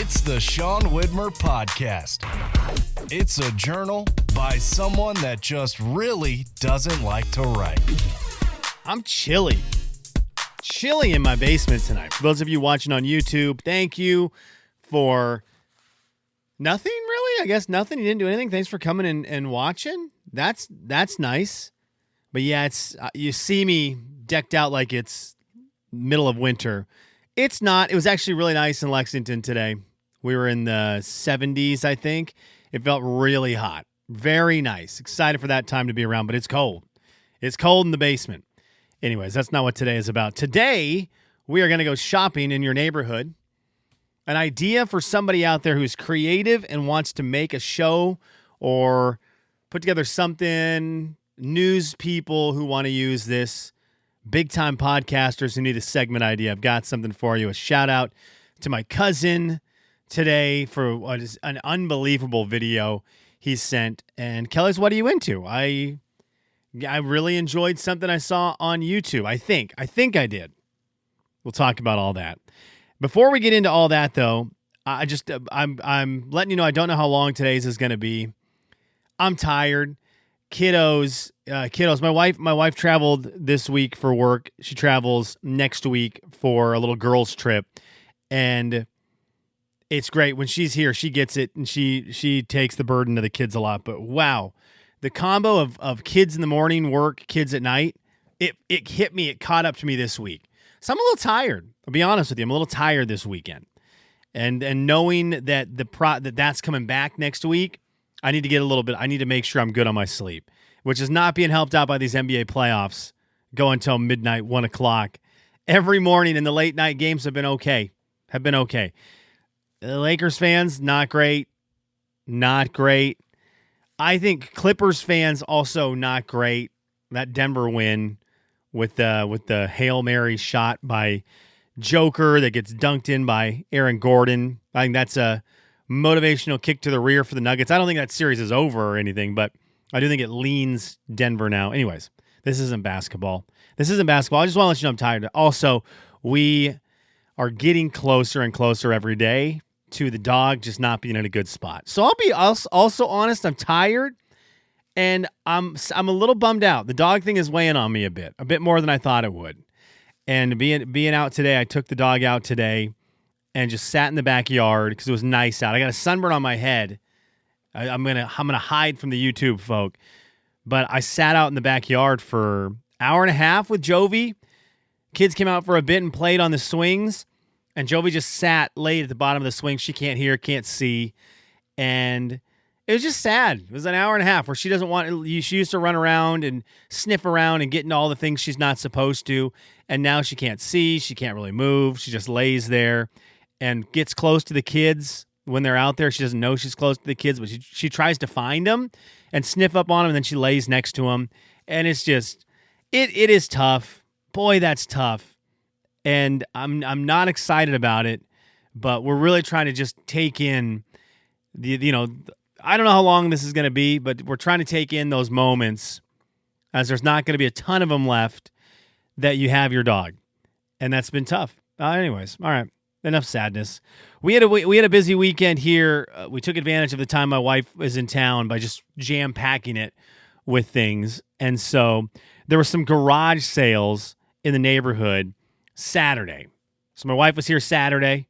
It's the Sean Widmer Podcast. It's a journal by someone that just really doesn't like to write. I'm chilly in my basement tonight. For those of you watching on YouTube, thank you for nothing, really. I guess nothing. You didn't do anything. Thanks for coming and watching. That's nice. But yeah, it's you see me decked out like it's middle of winter. It's not. It was actually really nice in Lexington today. We were in the 70s, I think. It felt really hot. Very nice. Excited for that time to be around, but it's cold. It's cold in the basement. Anyways, that's not what today is about. Today, we are going to go shopping in your neighborhood. An idea for somebody out there who's creative and wants to make a show or put together something, news people who want to use this, big-time podcasters who need a segment idea. I've got something for you. A shout-out to my cousin today for what is an unbelievable video he sent. And Kelly's, what are you into? I really enjoyed something I saw on YouTube. I think I did. We'll talk about all that. Before we get into all that, though, I'm letting you know I don't know how long today's is going to be. I'm tired. Kiddos. My wife traveled this week for work. She travels next week for a little girls trip, and it's great when she's here. She gets it, and she takes the burden of the kids a lot. But wow, the combo of kids in the morning, work, kids at night, it hit me. It caught up to me this week. So I'm a little tired. I'll be honest with you. I'm a little tired this weekend, and knowing that that's coming back next week, I need to get a little bit. I need to make sure I'm good on my sleep, which is not being helped out by these NBA playoffs going until midnight, 1 o'clock every morning. And the late night games have been okay. The Lakers fans, not great. I think Clippers fans also not great. That Denver win with the Hail Mary shot by Joker that gets dunked in by Aaron Gordon. I think that's a motivational kick to the rear for the Nuggets. I don't think that series is over or anything, but I do think it leans Denver now. Anyways, this isn't basketball. I just want to let you know I'm tired. Also, we are getting closer and closer every day to the dog just not being in a good spot. So I'll be also honest, I'm tired, and I'm a little bummed out. The dog thing is weighing on me a bit more than I thought it would. And being out today, I took the dog out today and just sat in the backyard because it was nice out. I got a sunburn on my head. I'm gonna hide from the YouTube folk, but I sat out in the backyard for an hour and a half with Jovi. Kids came out for a bit and played on the swings, and Jovi just laid at the bottom of the swing. She can't hear, can't see, and it was just sad. It was an hour and a half where she doesn't want. She used to run around and sniff around and get into all the things she's not supposed to, and now she can't see. She can't really move. She just lays there and gets close to the kids when they're out there. She doesn't know she's close to the kids, but she tries to find them and sniff up on them, and then she lays next to them. And it's just, it is tough. Boy, that's tough. And I'm not excited about it, but we're really trying to just take in I don't know how long this is going to be, but we're trying to take in those moments, as there's not going to be a ton of them left, that you have your dog. And that's been tough. Anyways, all right. Enough sadness. We had a busy weekend here. We took advantage of the time my wife was in town by just jam-packing it with things. And so there were some garage sales in the neighborhood Saturday. So my wife was here Saturday,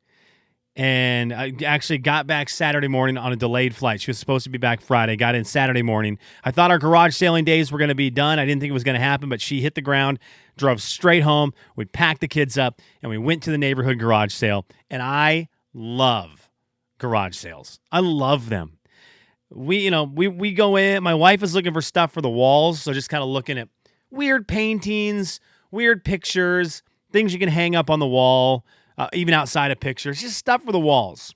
and I actually got back Saturday morning on a delayed flight. She was supposed to be back Friday, got in Saturday morning. I thought our garage sailing days were going to be done. I didn't think it was going to happen, but she hit the ground, drove straight home. We packed the kids up, and we went to the neighborhood garage sale. And I love garage sales. I love them. We go in. My wife is looking for stuff for the walls, so just kind of looking at weird paintings, weird pictures, things you can hang up on the wall, even outside of pictures, just stuff for the walls.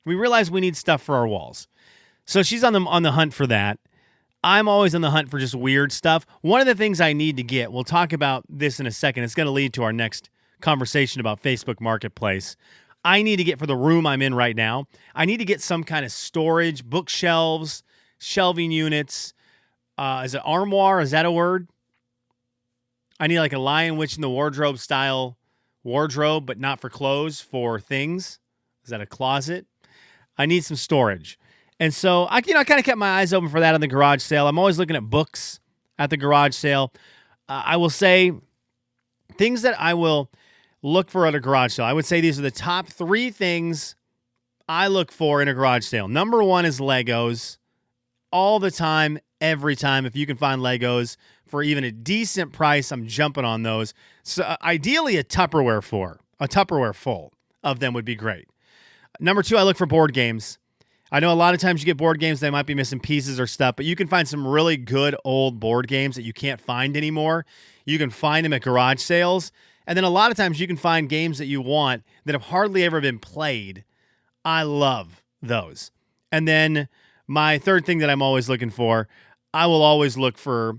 We realize we need stuff for our walls. So she's on the hunt for that. I'm always on the hunt for just weird stuff. One of the things I need to get, we'll talk about this in a second. It's going to lead to our next conversation about Facebook Marketplace. I need to get for the room I'm in right now. I need to get some kind of storage, bookshelves, shelving units. Is it armoire? Is that a word? I need like a Lion Witch in the Wardrobe style wardrobe, but not for clothes, for things. Is that a closet? I need some storage. And so I kind of kept my eyes open for that on the garage sale. I'm always looking at books at the garage sale. I will say things that I will look for at a garage sale. I would say these are the top 3 things I look for in a garage sale. Number 1 is Legos. All the time, every time. If you can find Legos for even a decent price, I'm jumping on those. So ideally a Tupperware full of them would be great. Number 2, I look for board games. I know a lot of times you get board games, they might be missing pieces or stuff, but you can find some really good old board games that you can't find anymore. You can find them at garage sales. And then a lot of times you can find games that you want that have hardly ever been played. I love those. And then my third thing that I'm always looking for, I will always look for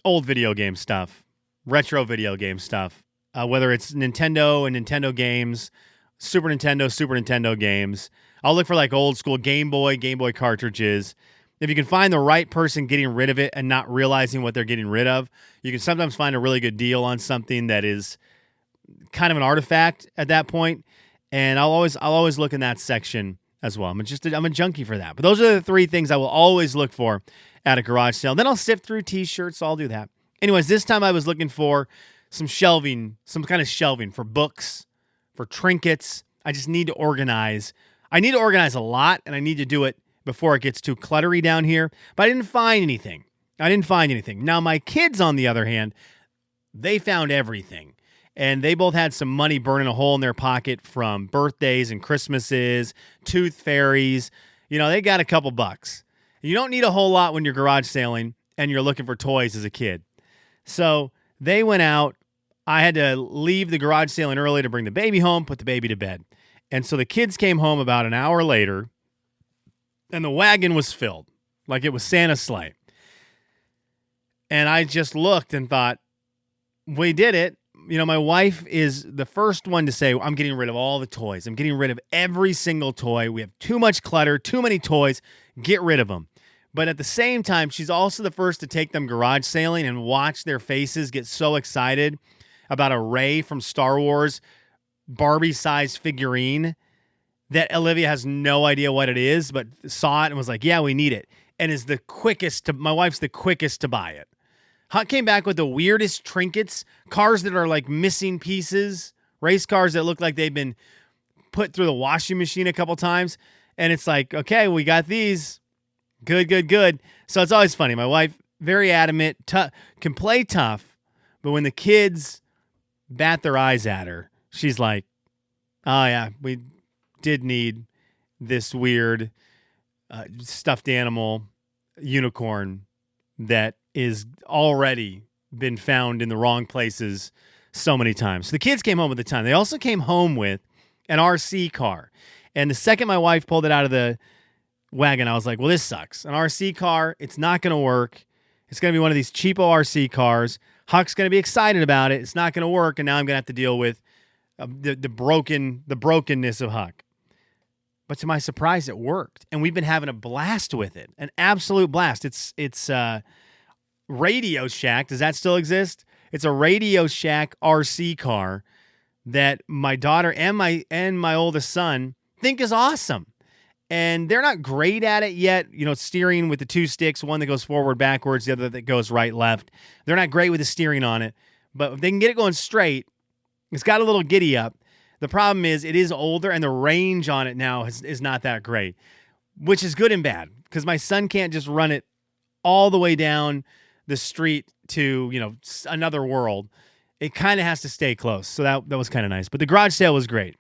old video game stuff, retro video game stuff, whether it's Nintendo and Nintendo games, Super Nintendo games. I'll look for like old school Game Boy cartridges. If you can find the right person getting rid of it and not realizing what they're getting rid of, you can sometimes find a really good deal on something that is kind of an artifact at that point. And I'll always look in that section as well. I'm a junkie for that. But those are the 3 things I will always look for at a garage sale. Then I'll sift through t-shirts. So I'll do that. Anyways, this time I was looking for some kind of shelving for books, for trinkets. I just need to organize. I need to organize a lot, and I need to do it before it gets too cluttery down here. But I didn't find anything. Now, my kids, on the other hand, they found everything. And they both had some money burning a hole in their pocket from birthdays and Christmases, tooth fairies. They got a couple bucks. You don't need a whole lot when you're garage sailing and you're looking for toys as a kid. So they went out. I had to leave the garage sailing early to bring the baby home, put the baby to bed. And so the kids came home about an hour later, and the wagon was filled like it was Santa's sleigh. And I just looked and thought, we did it. My wife is the first one to say, I'm getting rid of all the toys. I'm getting rid of every single toy. We have too much clutter, too many toys. Get rid of them. But at the same time, she's also the first to take them garage sailing and watch their faces get so excited about a Rey from Star Wars Barbie-sized figurine that Olivia has no idea what it is, but saw it and was like, yeah, we need it. And is my wife's the quickest to buy it. Huck came back with the weirdest trinkets, cars that are like missing pieces, race cars that look like they've been put through the washing machine a couple times. And it's like, okay, we got these. Good. So it's always funny. My wife, very adamant, can play tough, but when the kids bat their eyes at her, she's like, oh yeah, we did need this weird stuffed animal unicorn that is already been found in the wrong places so many times. So the kids came home with a ton. They also came home with an RC car. And the second my wife pulled it out of the wagon, I was like, well, this sucks. An RC car, it's not going to work. It's going to be one of these cheapo RC cars. Huck's going to be excited about it. It's not going to work. And now I'm going to have to deal with the brokenness of Huck. But to my surprise, it worked. And we've been having a blast with it. An absolute blast. It's Radio Shack. Does that still exist? It's a Radio Shack RC car that my daughter and my oldest son think is awesome. And they're not great at it yet. Steering with the 2 sticks, one that goes forward, backwards, the other that goes right, left. They're not great with the steering on it. But if they can get it going straight, it's got a little giddy up. The problem is it is older, and the range on it now is not that great, which is good and bad because my son can't just run it all the way down the street to, another world. It kind of has to stay close. So that was kind of nice. But the garage sale was great.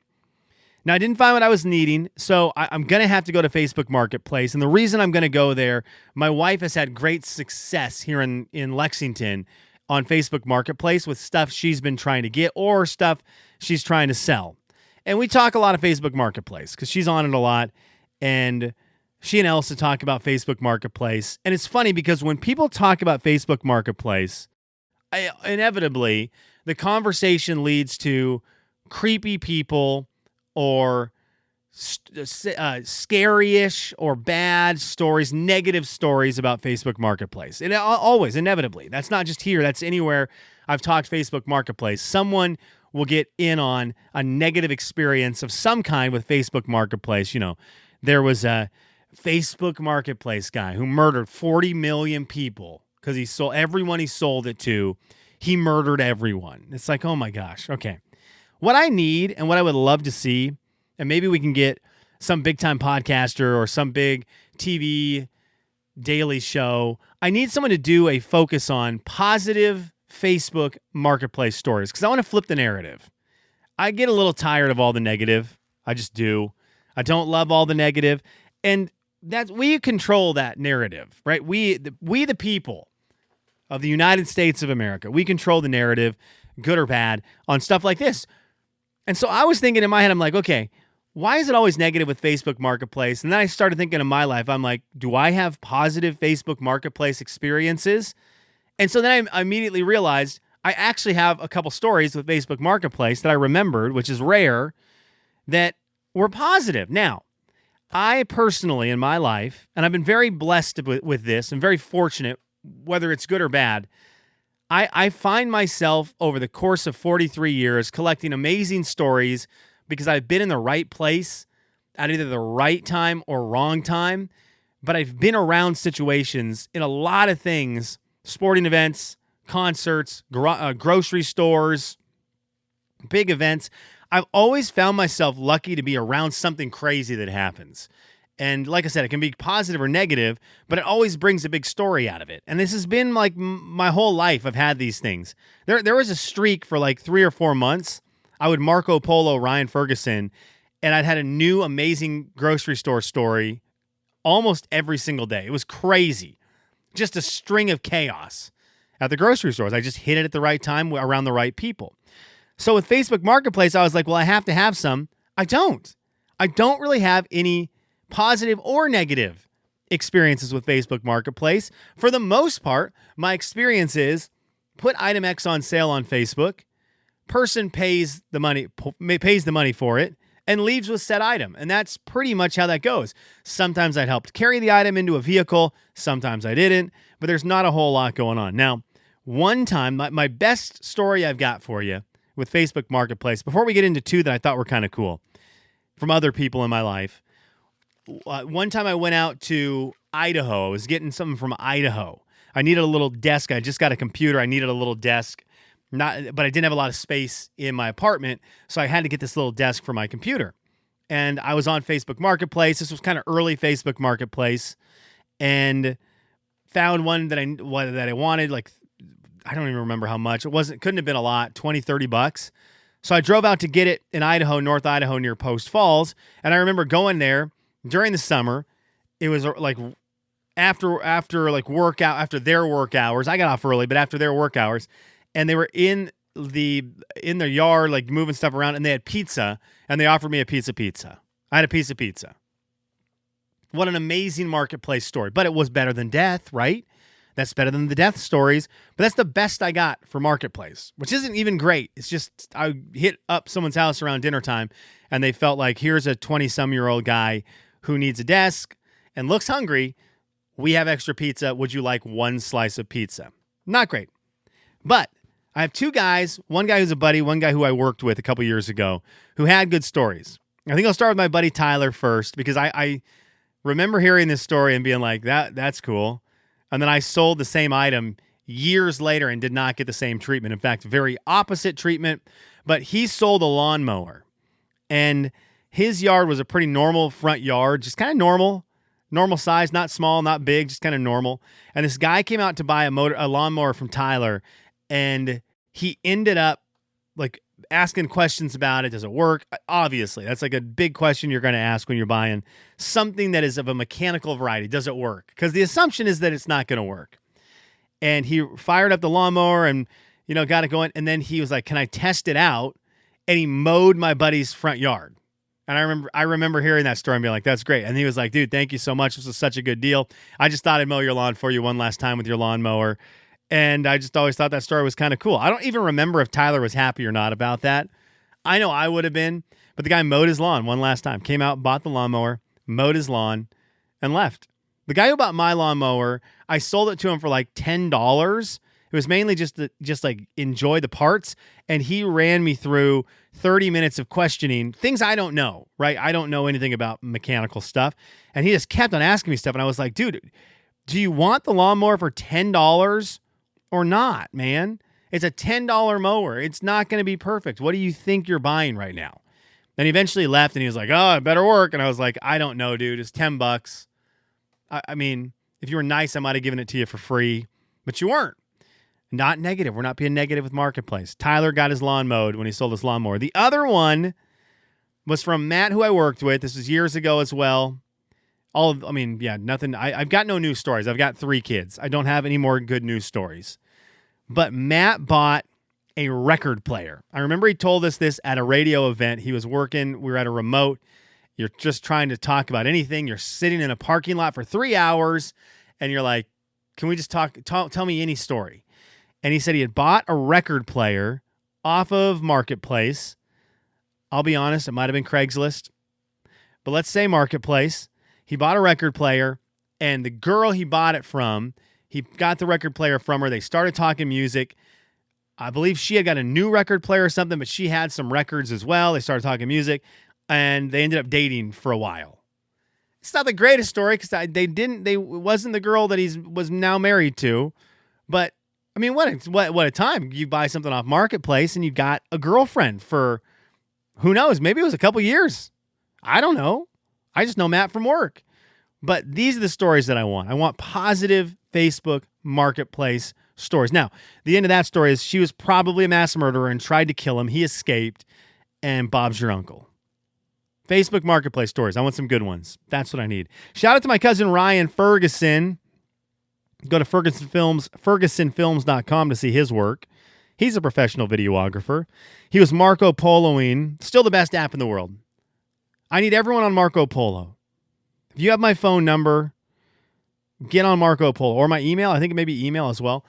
Now, I didn't find what I was needing, so I'm going to have to go to Facebook Marketplace. And the reason I'm going to go there, my wife has had great success here in Lexington on Facebook Marketplace with stuff she's been trying to get or stuff she's trying to sell. And we talk a lot of Facebook Marketplace because she's on it a lot. And she and Elsa talk about Facebook Marketplace. And it's funny because when people talk about Facebook Marketplace, inevitably, the conversation leads to creepy people or scary-ish or bad stories, negative stories about Facebook Marketplace. And always, inevitably. That's not just here. That's anywhere I've talked Facebook Marketplace. Someone will get in on a negative experience of some kind with Facebook Marketplace. There was a Facebook Marketplace guy who murdered 40 million people because he sold everyone he sold it to. He murdered everyone. It's like, oh my gosh. Okay. What I need and what I would love to see, and maybe we can get some big time podcaster or some big TV daily show. I need someone to do a focus on positive Facebook Marketplace stories because I want to flip the narrative. I get a little tired of all the negative. I just do. I don't love all the negative. And that we control that narrative, right? We the people of the United States of America, we control the narrative, good or bad, on stuff like this. And so I was thinking in my head, I'm like, okay, why is it always negative with Facebook Marketplace? And then I started thinking in my life, I'm like, do I have positive Facebook Marketplace experiences? And so then I immediately realized I actually have a couple stories with Facebook Marketplace that I remembered, which is rare, that were positive. Now, I personally in my life, and I've been very blessed with this and very fortunate, whether it's good or bad, I find myself over the course of 43 years collecting amazing stories because I've been in the right place at either the right time or wrong time, but I've been around situations in a lot of things, sporting events, concerts, grocery stores, big events. I've always found myself lucky to be around something crazy that happens. And like I said, it can be positive or negative, but it always brings a big story out of it. And this has been like my whole life. I've had these things. There was a streak for like 3 or 4 months. I would Marco Polo Ryan Ferguson, and I'd had a new amazing grocery store story almost every single day. It was crazy. Just a string of chaos at the grocery stores. I just hit it at the right time around the right people. So with Facebook Marketplace, I was like, well, I have to have some. I don't really have any positive or negative experiences with Facebook Marketplace. For the most part, my experience is put item X on sale on Facebook, person pays the money for it, and leaves with said item. And that's pretty much how that goes. Sometimes I helped carry the item into a vehicle, sometimes I didn't, but there's not a whole lot going on. Now, one time, my best story I've got for you with Facebook Marketplace, before we get into two that I thought were kind of cool from other people in my life. One time I went out to Idaho. I was getting something from Idaho. I needed a little desk. I just got a computer. I needed a little desk, but I didn't have a lot of space in my apartment, so I had to get this little desk for my computer. And I was on Facebook Marketplace. This was kind of early Facebook Marketplace, and found one that I wanted. Like, I don't even remember how much. Couldn't have been a lot, $20-$30. So I drove out to get it in Idaho, North Idaho, near Post Falls. And I remember going there during the summer. It was like after their work hours. I got off early, but after their work hours, and they were in their yard, like moving stuff around, and they had pizza, and they offered me a pizza. I had a piece of pizza. What an amazing marketplace story. But it was better than death, right? That's better than the death stories, but that's the best I got for Marketplace, which isn't even great. It's just I hit up someone's house around dinner time, and they felt like, here's a 20-some-year-old guy who needs a desk and looks hungry. We have extra pizza. Would you like one slice of pizza? Not great. But I have two guys, one guy who's a buddy, one guy who I worked with a couple years ago, who had good stories. I think I'll start with my buddy Tyler first, because I remember hearing this story and being like, that's cool. And then I sold the same item years later and did not get the same treatment. In fact, very opposite treatment. But he sold a lawnmower. And his yard was a pretty normal front yard, just kind of normal size, not small, not big, just kind of normal. And this guy came out to buy a lawnmower from Tyler, and he ended up like asking questions about it. Does it work? Obviously, that's like a big question you're going to ask when you're buying something that is of a mechanical variety. Does it work? Because the assumption is that it's not going to work. And he fired up the lawnmower and, got it going. And then he was like, can I test it out? And he mowed my buddy's front yard. And I remember hearing that story and being like, that's great. And he was like, dude, thank you so much. This was such a good deal. I just thought I'd mow your lawn for you one last time with your lawnmower. And I just always thought that story was kind of cool. I don't even remember if Tyler was happy or not about that. I know I would have been, but the guy mowed his lawn one last time. Came out, bought the lawnmower, mowed his lawn, and left. The guy who bought my lawnmower, I sold it to him for like $10. It It was mainly just like enjoy the parts. And he ran me through 30 minutes of questioning things I don't know, right? I don't know anything about mechanical stuff. And he just kept on asking me stuff. And I was like, dude, do you want the lawnmower for $10 or not, man? It's a $10 mower. It's not going to be perfect. What do you think you're buying right now? Then he eventually left and he was like, oh, it better work. And I was like, I don't know, dude. It's $10. I mean, if you were nice, I might have given it to you for free, but you weren't. Not negative. We're not being negative with Marketplace. Tyler got his lawn mowed when he sold his lawnmower. The other one was from Matt, who I worked with. This was years ago as well. Nothing. I've got no news stories. I've got 3 kids. I don't have any more good news stories. But Matt bought a record player. I remember he told us this at a radio event. He was working. We were at a remote. You're just trying to talk about anything. You're sitting in a parking lot for 3 hours, and you're like, can we just talk? Tell me any story. And he said he had bought a record player off of Marketplace. I'll be honest, it might have been Craigslist. But let's say Marketplace. He bought a record player, and the girl he bought it from, he got the record player from her. They started talking music. I believe she had got a new record player or something, but she had some records as well. They started talking music, and they ended up dating for a while. It's not the greatest story because it wasn't the girl that he was now married to. But I mean, what a time. You buy something off Marketplace and you got a girlfriend for, who knows, maybe it was a couple years. I don't know. I just know Matt from work. But these are the stories that I want. I want positive Facebook Marketplace stories. Now, the end of that story is she was probably a mass murderer and tried to kill him. He escaped, and Bob's your uncle. Facebook Marketplace stories. I want some good ones. That's what I need. Shout out to my cousin Ryan Ferguson. Go to fergusonfilms.com to see his work. He's a professional videographer. He was Marco Poloing. Still the best app in the world. I need everyone on Marco Polo. If you have my phone number, get on Marco Polo. Or my email. I think it may be email as well.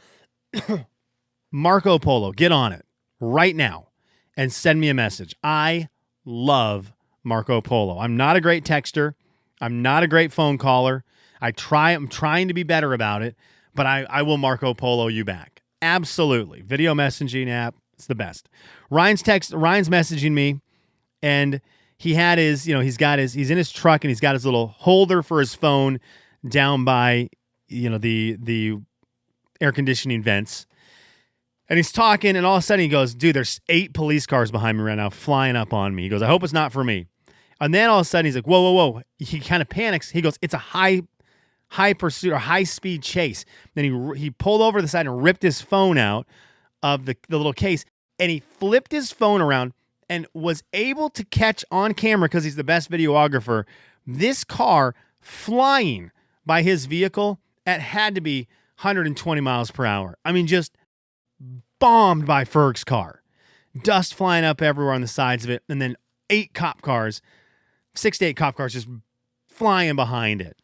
Marco Polo. Get on it right now and send me a message. I love Marco Polo. I'm not a great texter. I'm not a great phone caller. I'm trying to be better about it, but I will Marco Polo you back. Absolutely. Video messaging app. It's the best. Ryan's messaging me, and he had his, he's in his truck and he's got his little holder for his phone down by, the air conditioning vents. And he's talking, and all of a sudden he goes, dude, there's 8 police cars behind me right now flying up on me. He goes, I hope it's not for me. And then all of a sudden he's like, whoa, whoa, whoa. He kind of panics. He goes, it's a high pursuit or high speed chase. Then he pulled over to the side and ripped his phone out of the little case, and he flipped his phone around and was able to catch on camera, because he's the best videographer, this car flying by his vehicle at had to be 120 miles per hour. I mean, just bombed by Ferg's car. Dust flying up everywhere on the sides of it, and then 6 to 8 cop cars just flying behind it.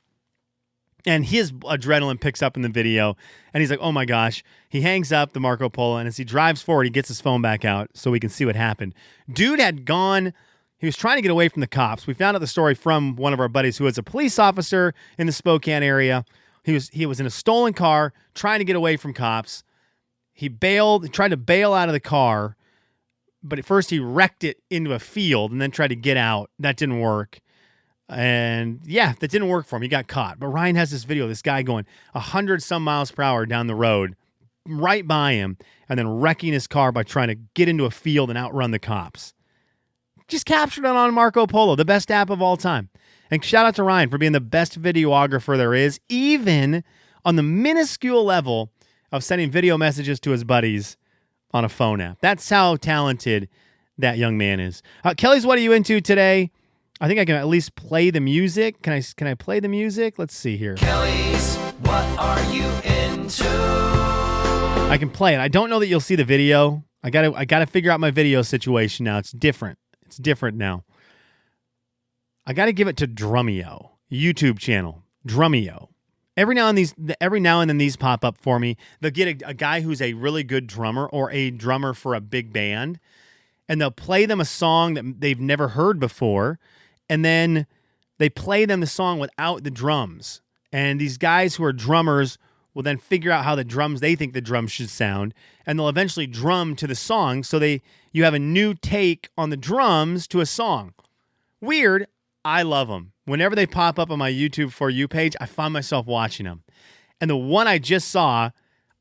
And his adrenaline picks up in the video, and he's like, oh my gosh. He hangs up the Marco Polo, and as he drives forward, he gets his phone back out so we can see what happened. Dude had gone, he was trying to get away from the cops. We found out the story from one of our buddies who was a police officer in the Spokane area. He was in a stolen car trying to get away from cops. He tried to bail out of the car, but at first he wrecked it into a field and then tried to get out. That didn't work. And yeah, that didn't work for him. He got caught. But Ryan has this video, this guy going 100 some miles per hour down the road, right by him, and then wrecking his car by trying to get into a field and outrun the cops. Just captured it on Marco Polo, the best app of all time. And shout out to Ryan for being the best videographer there is, even on the minuscule level of sending video messages to his buddies on a phone app. That's how talented that young man is. Kelly's, what are you into today? I think I can at least play the music. Can I play the music? Let's see here. Kelly's, what are you into? I can play it. I don't know that you'll see the video. I gotta figure out my video situation now. It's different. It's different now. I gotta give it to Drumeo, YouTube channel. Drumeo. Every now and then these pop up for me. They'll get a guy who's a really good drummer or a drummer for a big band, and they'll play them a song that they've never heard before. And then they play them the song without the drums. And these guys who are drummers will then figure out how they think the drums should sound, and they'll eventually drum to the song. So you have a new take on the drums to a song. Weird. I love them. Whenever they pop up on my YouTube For You page, I find myself watching them. And the one I just saw,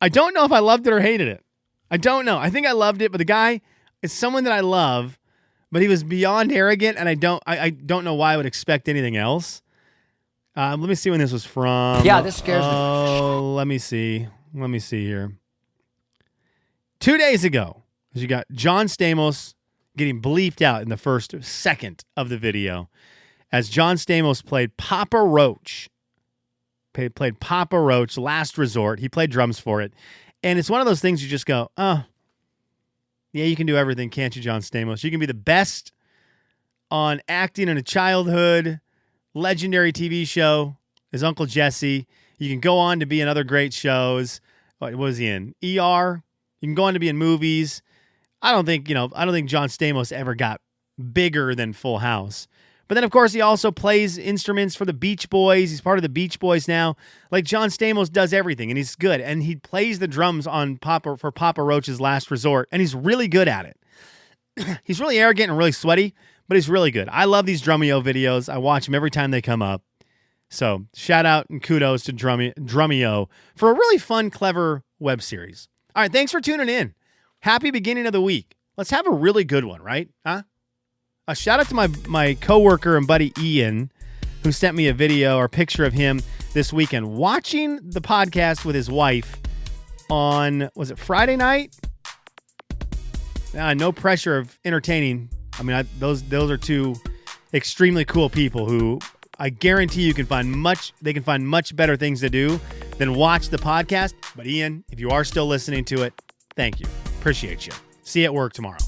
I don't know if I loved it or hated it. I don't know. I think I loved it, but the guy is someone that I love, but he was beyond arrogant, and I don't know why I would expect anything else. Let me see when this was from. Yeah, this scares me. Oh, let me see. Let me see here. 2 days ago, you got John Stamos getting bleeped out in the first second of the video as John Stamos played Papa Roach. Played Papa Roach, Last Resort. He played drums for it. And it's one of those things you just go, oh, yeah, you can do everything, can't you, John Stamos? You can be the best on acting in a childhood legendary TV show as Uncle Jesse. You can go on to be in other great shows. What was he in? ER. You can go on to be in movies. I don't think John Stamos ever got bigger than Full House. But then, of course, he also plays instruments for the Beach Boys. He's part of the Beach Boys now. Like, John Stamos does everything, and he's good. And he plays the drums for Papa Roach's Last Resort, and he's really good at it. He's really arrogant and really sweaty, but he's really good. I love these Drumeo videos. I watch them every time they come up. So, shout out and kudos to Drumeo for a really fun, clever web series. All right, thanks for tuning in. Happy beginning of the week. Let's have a really good one, right? Huh? A shout out to my coworker and buddy Ian, who sent me a video or picture of him this weekend watching the podcast with his wife on, was it Friday night? No pressure of entertaining. I mean, those are two extremely cool people who I guarantee you can find much better things to do than watch the podcast. But Ian, if you are still listening to it, thank you. Appreciate you. See you at work tomorrow.